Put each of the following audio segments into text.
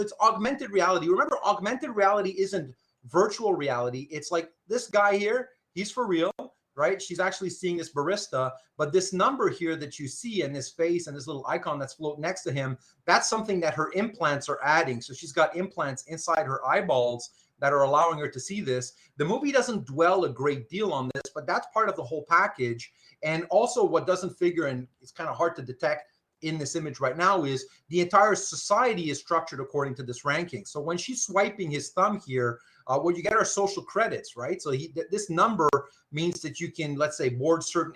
it's augmented reality. Remember, augmented reality isn't virtual reality. It's like this guy here, he's for real, right? She's actually seeing this barista, but this number here that you see and this face and this little icon that's floating next to him, that's something that her implants are adding. So she's got implants inside her eyeballs that are allowing her to see this. The movie doesn't dwell a great deal on this, but that's part of the whole package. And also what doesn't figure, and it's kind of hard to detect in this image right now, is the entire society is structured according to this ranking. So when she's swiping his thumb here, what you get are social credits, right? So this number means that you can, let's say, board certain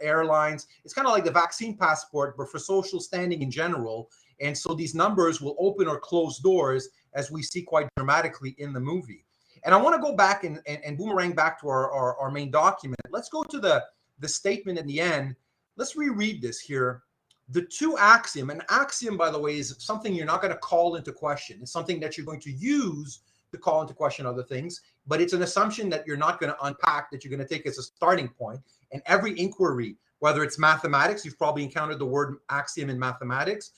airlines. It's kind of like the vaccine passport, but for social standing in general. And so these numbers will open or close doors, as we see quite dramatically in the movie. And I want to go back and boomerang back to our main document. Let's go to the statement in the end. Let's reread this here. The two axiom, an axiom, by the way, is something you're not going to call into question. It's something that you're going to use to call into question other things, but it's an assumption that you're not going to unpack, that you're going to take as a starting point. And every inquiry, whether it's mathematics, you've probably encountered the word axiom in mathematics,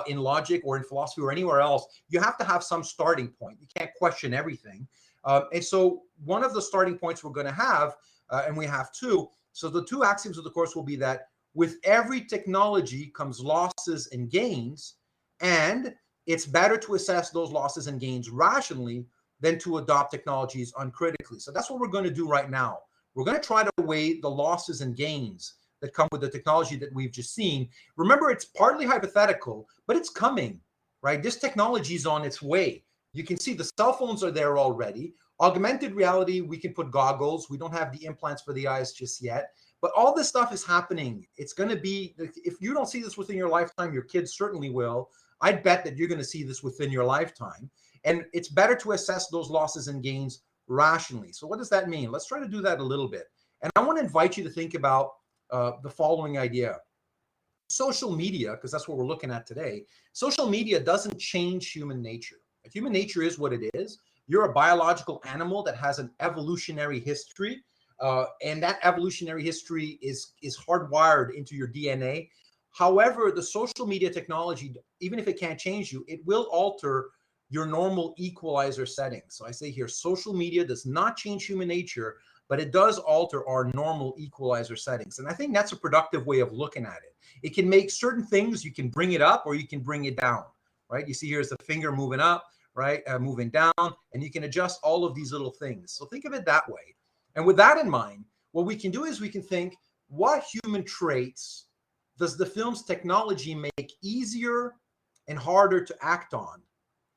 in logic or in philosophy or anywhere else, you have to have some starting point. You can't question everything. And so one of the starting points we're going to have, and we have two, so the two axioms of the course will be that with every technology comes losses and gains, and it's better to assess those losses and gains rationally than to adopt technologies uncritically. So that's what we're going to do right now. We're going to try to weigh the losses and gains that come with the technology that we've just seen. Remember, it's partly hypothetical, but it's coming, right? This technology is on its way. You can see the cell phones are there already. Augmented reality, we can put goggles. We don't have the implants for the eyes just yet, but all this stuff is happening. It's going to be, if you don't see this within your lifetime, your kids certainly will. I'd bet that you're going to see this within your lifetime. And it's better to assess those losses and gains rationally. So what does that mean? Let's try to do that a little bit. And I want to invite you to think about the following idea. Social media, because that's what we're looking at today, social media doesn't change human nature. Human nature is what it is. You're a biological animal that has an evolutionary history, and that evolutionary history is hardwired into your DNA. However, the social media technology, even if it can't change you, it will alter your normal equalizer settings. So I say here, social media does not change human nature, but it does alter our normal equalizer settings. And I think that's a productive way of looking at it. It can make certain things, you can bring it up or you can bring it down, right? You see here's the finger moving up, right? Moving down, and you can adjust all of these little things. So think of it that way. And with that in mind, what we can do is we can think, what human traits does the film's technology make easier and harder to act on,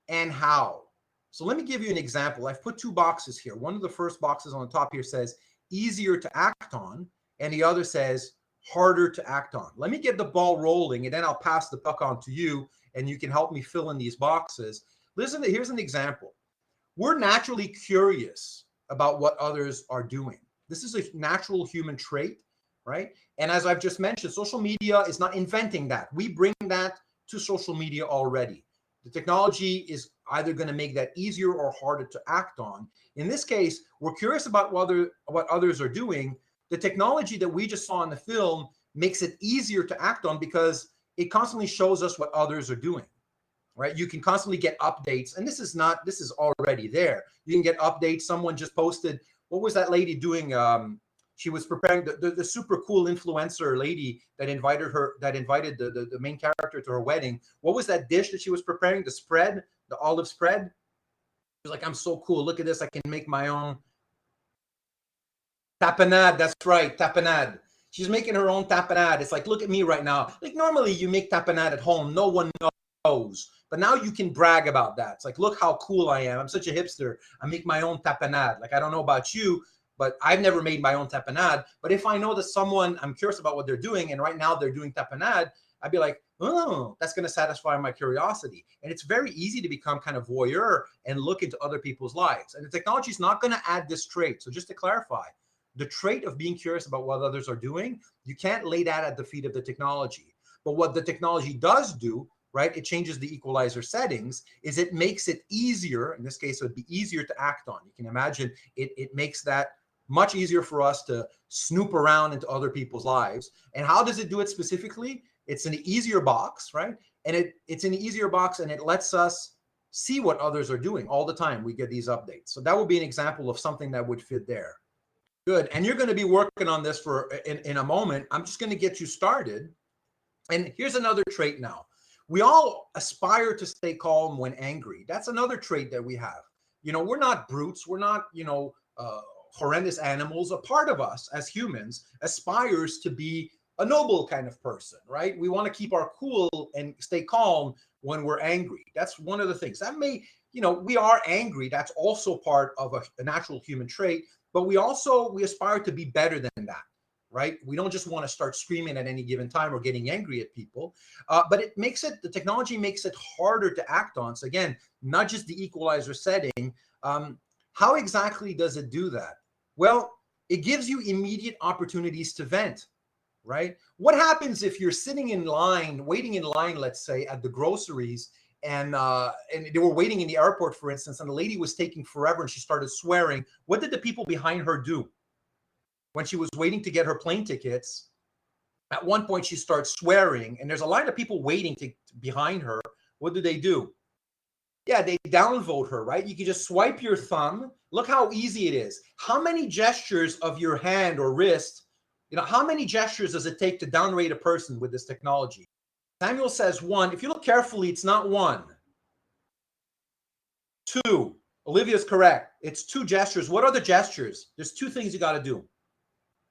and how? So let me give you an example. I've put two boxes here. One of the first boxes on the top here says easier to act on, and the other says harder to act on. Let me get the ball rolling, and then I'll pass the puck on to you, and you can help me fill in these boxes. Listen, here's an example. We're naturally curious about what others are doing. This is a natural human trait, right? And as I've just mentioned, social media is not inventing that. We bring that to social media already. The technology is either going to make that easier or harder to act on. In this case, we're curious about what others are doing. The technology that we just saw in the film makes it easier to act on because it constantly shows us what others are doing, right? You can constantly get updates, and this is already there. You can get updates. Someone just posted, what was that lady doing? She was preparing the super cool influencer lady that invited the main character to her wedding. What was that dish that she was preparing? The spread, the olive spread. She was like, I'm so cool. Look at this. I can make my own tapenade. That's right. Tapenade. She's making her own tapenade. It's like, look at me right now. Like normally you make tapenade at home. No one knows. But now you can brag about that. It's like, look how cool I am. I'm such a hipster. I make my own tapenade. Like, I don't know about you, but I've never made my own tapenade. But if I know that someone, I'm curious about what they're doing, and right now they're doing tapenade, I'd be like, oh, that's going to satisfy my curiosity. And it's very easy to become kind of voyeur and look into other people's lives. And the technology is not going to add this trait. So just to clarify, the trait of being curious about what others are doing, you can't lay that at the feet of the technology. But what the technology does do, right, it changes the equalizer settings, is it makes it easier. In this case, it would be easier to act on. You can imagine it makes that much easier for us to snoop around into other people's lives. And how does it do it specifically? It's an easier box, right? And it's an easier box, and it lets us see what others are doing all the time. We get these updates. So that would be an example of something that would fit there. Good. And you're going to be working on this for in a moment. I'm just going to get you started. And here's another trait now. We all aspire to stay calm when angry. That's another trait that we have. You know, we're not brutes. We're not, horrendous animals. A part of us as humans aspires to be a noble kind of person, right? We want to keep our cool and stay calm when we're angry. That's one of the things. That may, we are angry. That's also part of a natural human trait, but we aspire to be better than that, right? We don't just want to start screaming at any given time or getting angry at people, but the technology makes it harder to act on. So again, not just the equalizer setting. How exactly does it do that? Well, it gives you immediate opportunities to vent, right? What happens if you're sitting in line, waiting in line, let's say at the groceries, and they were waiting in the airport, for instance, and the lady was taking forever and she started swearing. What did the people behind her do? When she was waiting to get her plane tickets, at one point she starts swearing, and there's a line of people waiting behind her. What do? Yeah, they downvote her, right? You can just swipe your thumb. Look how easy it is. How many gestures of your hand or wrist, how many gestures does it take to downrate a person with this technology? Samuel says 1. If you look carefully, it's not 1. 2. Olivia's correct. It's 2 gestures. What are the gestures? There's 2 things you got to do.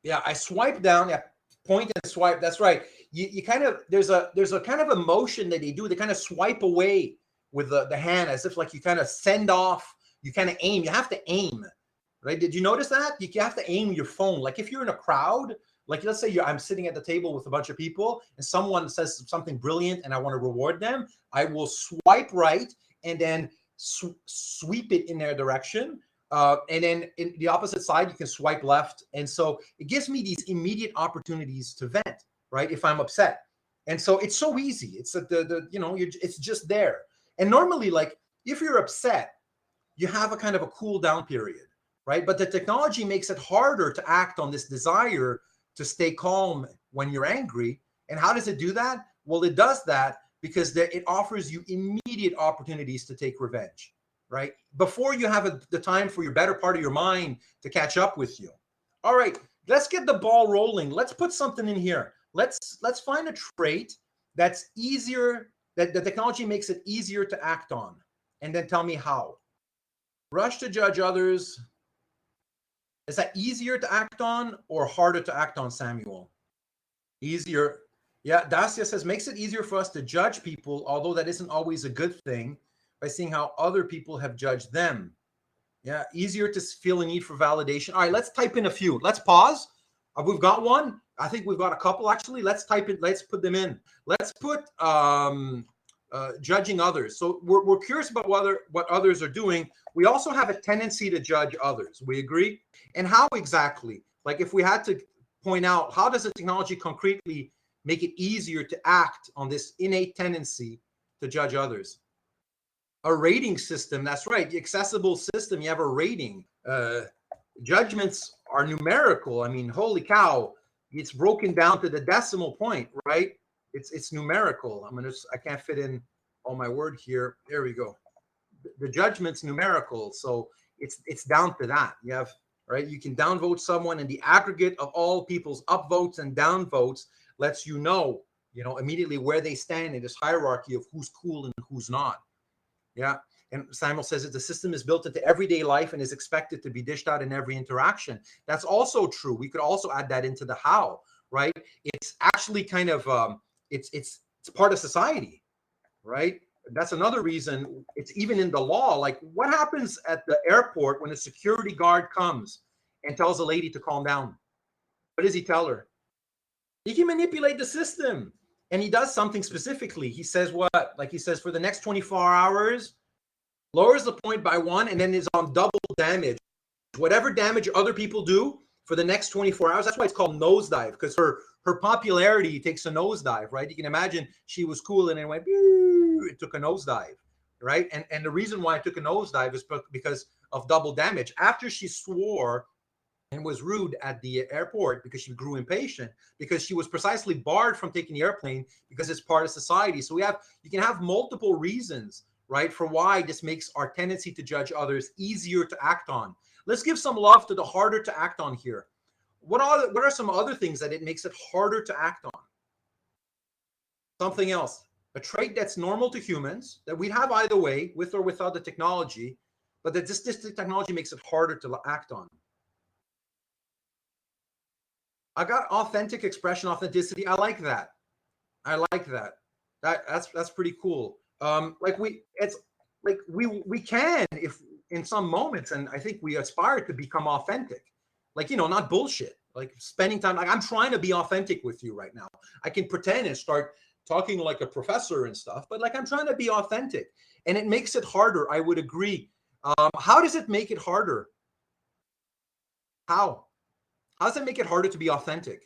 Yeah, I swipe down. Yeah, point and swipe. That's right. You kind of, there's a kind of a motion that they do. They kind of swipe away with the hand as if like you kind of send off, you kind of aim. You have to aim, right? Did you notice that? You have to aim your phone. Like if you're in a crowd, like let's say I'm sitting at the table with a bunch of people and someone says something brilliant and I want to reward them, I will swipe right and then sweep it in their direction. And then in the opposite side, you can swipe left. And so it gives me these immediate opportunities to vent, right? If I'm upset. And so it's so easy. It's it's just there. And normally, like if you're upset, you have a kind of a cool down period, right? But the technology makes it harder to act on this desire to stay calm when you're angry. And how does it do that? Well, it does that because it offers you immediate opportunities to take revenge, right? Before you have the time for your better part of your mind to catch up with you. All right, let's get the ball rolling. Let's put something in here. Let's find a trait that's easier, that the technology makes it easier to act on, and then tell me how. Rush to judge others. Is that easier to act on or harder to act on, Samuel? Easier. Yeah, Dacia says, makes it easier for us to judge people, although that isn't always a good thing, by seeing how other people have judged them. Yeah, easier to feel a need for validation. All right, let's type in a few. Let's pause. We've got one. I think we've got a couple, actually. Let's type it. Let's put them in. Let's put judging others. So we're curious about what others are doing. We also have a tendency to judge others. We agree? And how exactly? Like if we had to point out, how does the technology concretely make it easier to act on this innate tendency to judge others? A rating system. That's right. The accessible system. You have a rating. Judgments are numerical. I mean, holy cow. It's broken down to the decimal point, right? It's numerical. I can't fit in all my word here. There we go. The judgment's numerical. So it's down to that. You have, right? You can downvote someone, and the aggregate of all people's upvotes and downvotes lets you know immediately where they stand in this hierarchy of who's cool and who's not. Yeah. And Samuel says that the system is built into everyday life and is expected to be dished out in every interaction. That's also true. We could also add that into the how, right? It's actually kind of, it's part of society, right? That's another reason it's even in the law. Like what happens at the airport when a security guard comes and tells a lady to calm down? What does he tell her? He can manipulate the system. And he does something specifically. He says what? Like he says, for the next 24 hours, lowers the point by 1 and then is on double damage. Whatever damage other people do for the next 24 hours, that's why it's called nosedive, because her popularity takes a nosedive, right? You can imagine she was cool and then went, it took a nosedive, right? And the reason why it took a nosedive is because of double damage. After she swore and was rude at the airport because she grew impatient, because she was precisely barred from taking the airplane because it's part of society. So you can have multiple reasons, right? For why this makes our tendency to judge others easier to act on. Let's give some love to the harder to act on here. What are some other things that it makes it harder to act on? Something else, a trait that's normal to humans that we have either way, with or without the technology, but that this technology makes it harder to act on. I got authentic expression, authenticity. I like that. I like that. That's pretty cool. Like we can, if in some moments, and I think we aspire to become authentic, like, you know, not bullshit, like spending time, like I'm trying to be authentic with you right now. I can pretend and start talking like a professor and stuff, but like I'm trying to be authentic, and it makes it harder. I would agree. How does it make it harder? How does it make it harder to be authentic?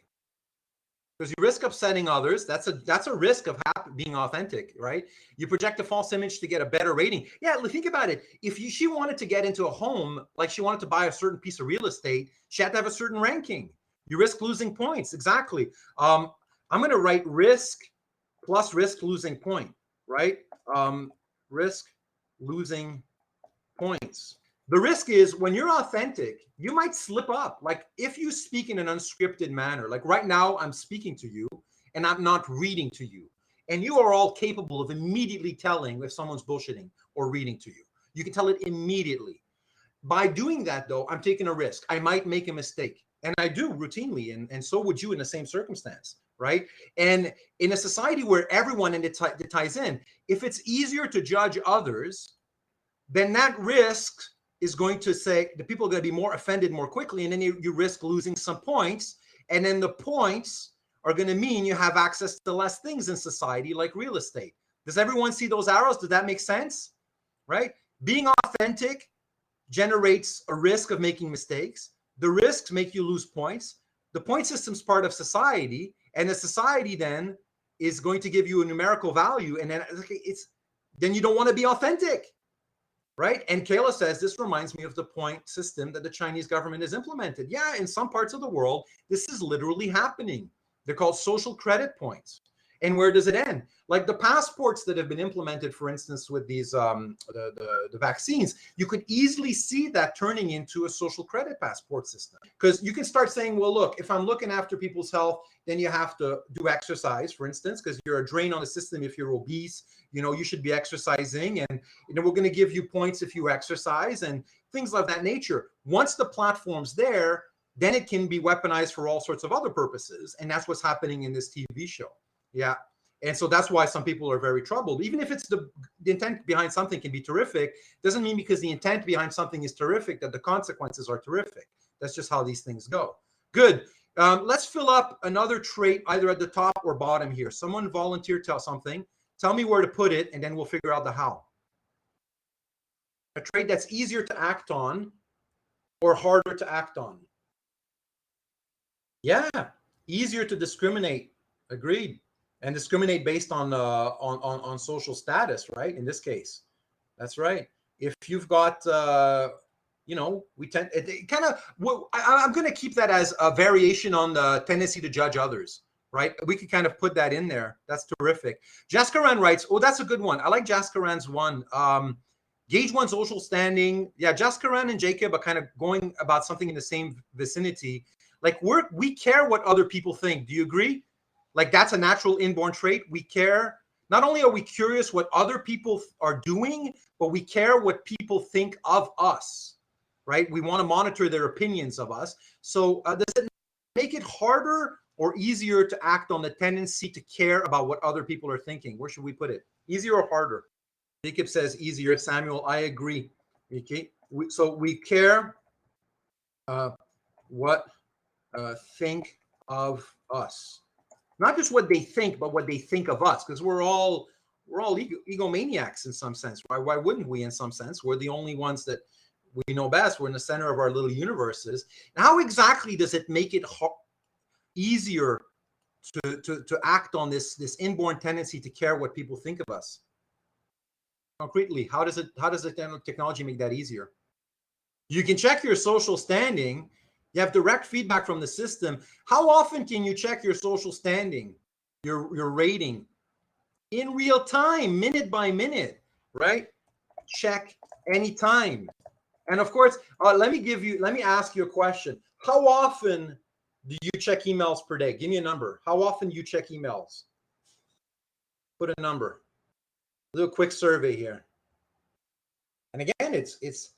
Because you risk upsetting others. That's a risk of being authentic, right? You project a false image to get a better rating. Yeah, think about it. If she wanted to get into a home, like she wanted to buy a certain piece of real estate, she had to have a certain ranking. You risk losing points. Exactly. I'm going to write risk plus risk losing point, right? Risk losing points. The risk is when you're authentic, you might slip up. Like if you speak in an unscripted manner, like right now I'm speaking to you and I'm not reading to you. And you are all capable of immediately telling if someone's bullshitting or reading to you. You can tell it immediately. By doing that, though, I'm taking a risk. I might make a mistake. And I do routinely. And so would you in the same circumstance, right? And in a society where everyone, and it ties in, if it's easier to judge others, then that risk is going to say the people are going to be more offended more quickly, and then you risk losing some points, and then the points are going to mean you have access to less things in society, like real estate. Does everyone see those arrows? Does that make sense? Right? Being authentic generates a risk of making mistakes. The risks make you lose points. The point system is part of society, and the society then is going to give you a numerical value, and then you don't want to be authentic. Right? And Kayla says, this reminds me of the point system that the Chinese government has implemented. Yeah, in some parts of the world, this is literally happening. They're called social credit points. And where does it end? Like the passports that have been implemented, for instance, with these the vaccines, you could easily see that turning into a social credit passport system. Because you can start saying, well, look, if I'm looking after people's health, then you have to do exercise, for instance, because you're a drain on the system if you're obese. You know, you should be exercising, and we're going to give you points if you exercise and things of that nature. Once the platform's there, then it can be weaponized for all sorts of other purposes, and that's what's happening in this TV show. Yeah. And so that's why some people are very troubled. Even if it's the intent behind something can be terrific, doesn't mean because the intent behind something is terrific that the consequences are terrific. That's just how these things go. Good. Let's fill up another trait either at the top or bottom here. Someone volunteer something. Tell me where to put it, and then we'll figure out the how. A trait that's easier to act on or harder to act on. Yeah, easier to discriminate. Agreed. And discriminate based on social status, right? In this case, that's right. If you've got, we tend it kind of. I'm going to keep that as a variation on the tendency to judge others, right? We could kind of put that in there. That's terrific. Jaskaran writes, oh, that's a good one. I like Jaskaran's one. Gauge one's social standing. Yeah, Jaskaran and Jacob are kind of going about something in the same vicinity. Like we care what other people think. Do you agree? Like that's a natural inborn trait. We care. Not only are we curious what other people are doing, but we care what people think of us, right? We want to monitor their opinions of us. So does it make it harder or easier to act on the tendency to care about what other people are thinking? Where should we put it? Easier or harder? Jacob says easier. Samuel, I agree. Okay. So we care what think of us. Not just what they think, but what they think of us, because we're all egomaniacs in some sense. Why wouldn't we? In some sense, we're the only ones that we know best. We're in the center of our little universes. How exactly does it make it easier to act on this inborn tendency to care what people think of us? Concretely, how does the technology make that easier? You can check your social standing. You have direct feedback from the system. How often can you check your social standing, your rating in real time, minute by minute, right? check anytime. And of course, let me ask you a question. How often do you check emails per day? Give me a number. How often do you check emails? Put a number. Do a quick survey here. And again, it's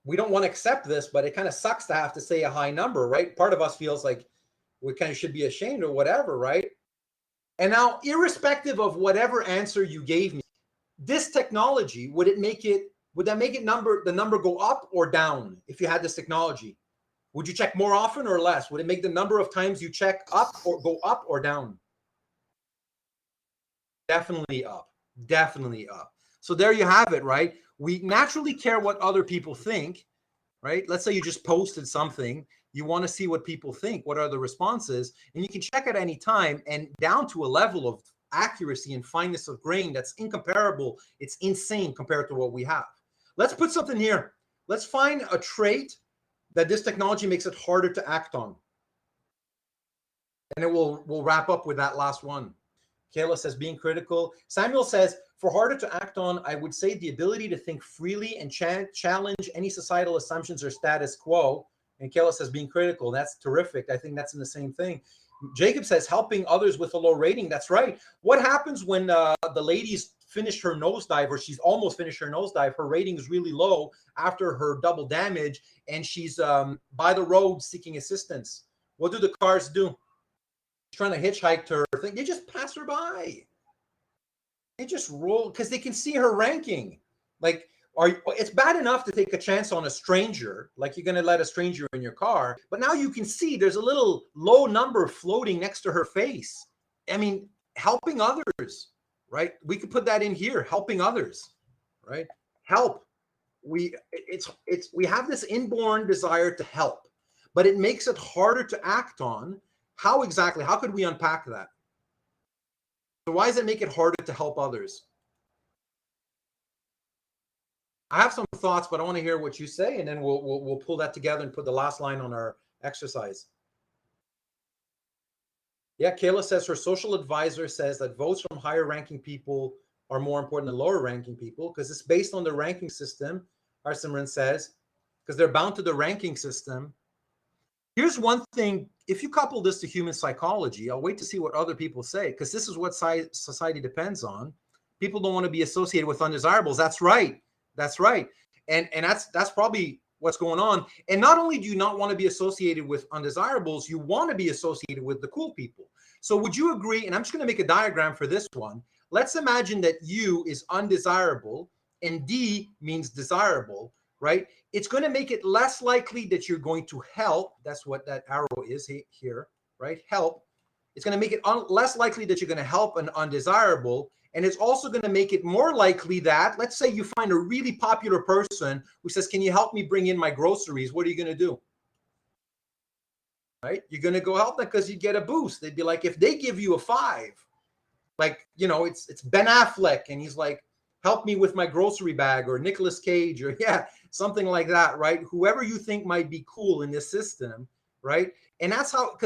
we don't want to accept this, but it kind of sucks to have to say a high number, right? Part of us feels like we kind of should be ashamed or whatever, right? And now, irrespective of whatever answer you gave me, this technology, would that make the number go up or down if you had this technology? Would you check more often or less? Would it make the number of times you check up or go up or down? Definitely up. Definitely up. So there you have it, right? We naturally care what other people think, right? Let's say you just posted something. You want to see what people think. What are the responses? And you can check at any time, and down to a level of accuracy and fineness of grain that's incomparable. It's insane compared to what we have. Let's put something here. Let's find a trait that this technology makes it harder to act on. And we'll wrap up with that last one. Kayla says, being critical. Samuel says, for harder to act on, I would say the ability to think freely and challenge any societal assumptions or status quo. And Kayla says, being critical. That's terrific. I think that's in the same thing. Jacob says, helping others with a low rating. That's right. What happens when the lady's finished her nosedive, or she's almost finished her nosedive? Her rating is really low after her double damage, and she's by the road seeking assistance. What do the cars do? Trying to hitchhike to her thing. They just pass her by. They just roll because they can see her ranking. Like, it's bad enough to take a chance on a stranger, like you're going to let a stranger in your car, but now you can see there's a little low number floating next to her face. I mean, helping others, right? We could put that in here, helping others, right? Help. We have this inborn desire to help, but it makes it harder to act on. How exactly? How could we unpack that? So why does it make it harder to help others? I have some thoughts, but I want to hear what you say, and then we'll pull that together and put the last line on our exercise. Yeah, Kayla says her social advisor says that votes from higher ranking people are more important than lower ranking people because it's based on the ranking system, Arsimran says, because they're bound to the ranking system. Here's one thing. If you couple this to human psychology, I'll wait to see what other people say, because this is what society depends on. People don't want to be associated with undesirables. That's right. That's right. And that's probably what's going on. And not only do you not want to be associated with undesirables, you want to be associated with the cool people. So would you agree? And I'm just going to make a diagram for this one. Let's imagine that U is undesirable and D means desirable, right? It's going to make it less likely that you're going to help. That's what that arrow is here, right? Help. It's going to make it less likely that you're going to help an undesirable. And it's also going to make it more likely that, let's say you find a really popular person who says, can you help me bring in my groceries? What are you going to do? Right? You're going to go help them because you get a boost. They'd be like, if they give you a 5, like, you know, it's Ben Affleck and he's like, help me with my grocery bag, or Nicolas Cage, or something like that, right? Whoever you think might be cool in this system, right? And that's how,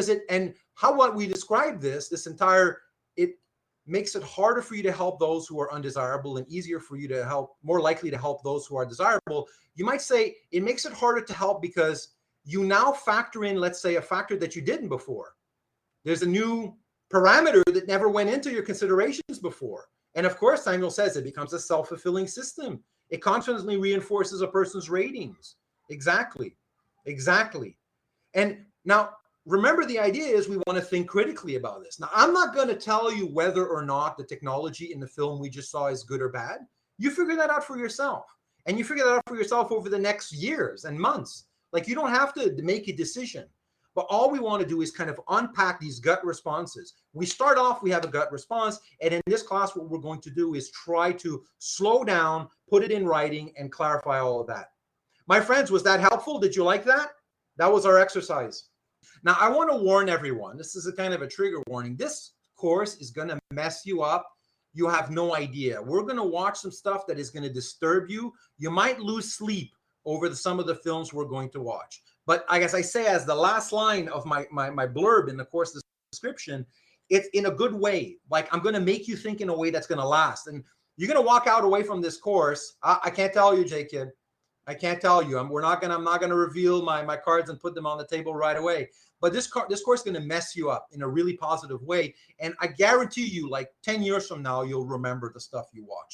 what we describe this entire, it makes it harder for you to help those who are undesirable and easier for you to help, more likely to help those who are desirable. You might say it makes it harder to help because you now factor in, let's say, a factor that you didn't before. There's a new parameter that never went into your considerations before. And of course, Samuel says it becomes a self-fulfilling system. It constantly reinforces a person's ratings. Exactly. Exactly. And now, remember, the idea is we want to think critically about this. Now, I'm not going to tell you whether or not the technology in the film we just saw is good or bad. You figure that out for yourself. And you figure that out for yourself over the next years and months. Like, you don't have to make a decision. But all we want to do is kind of unpack these gut responses. We start off, we have a gut response. And in this class, what we're going to do is try to slow down, put it in writing, and clarify all of that. My friends, was that helpful? Did you like that? That was our exercise. Now, I want to warn everyone. This is a kind of a trigger warning. This course is going to mess you up. You have no idea. We're going to watch some stuff that is going to disturb you. You might lose sleep over some of the films we're going to watch. But I guess I say, as the last line of my blurb in the course description, it's in a good way. Like, I'm going to make you think in a way that's going to last. And You're gonna walk out away from this course. I can't tell you, J Kid. I can't tell you. I'm not gonna reveal my cards and put them on the table right away. But this course is gonna mess you up in a really positive way. And I guarantee you, like 10 years from now, you'll remember the stuff you watch.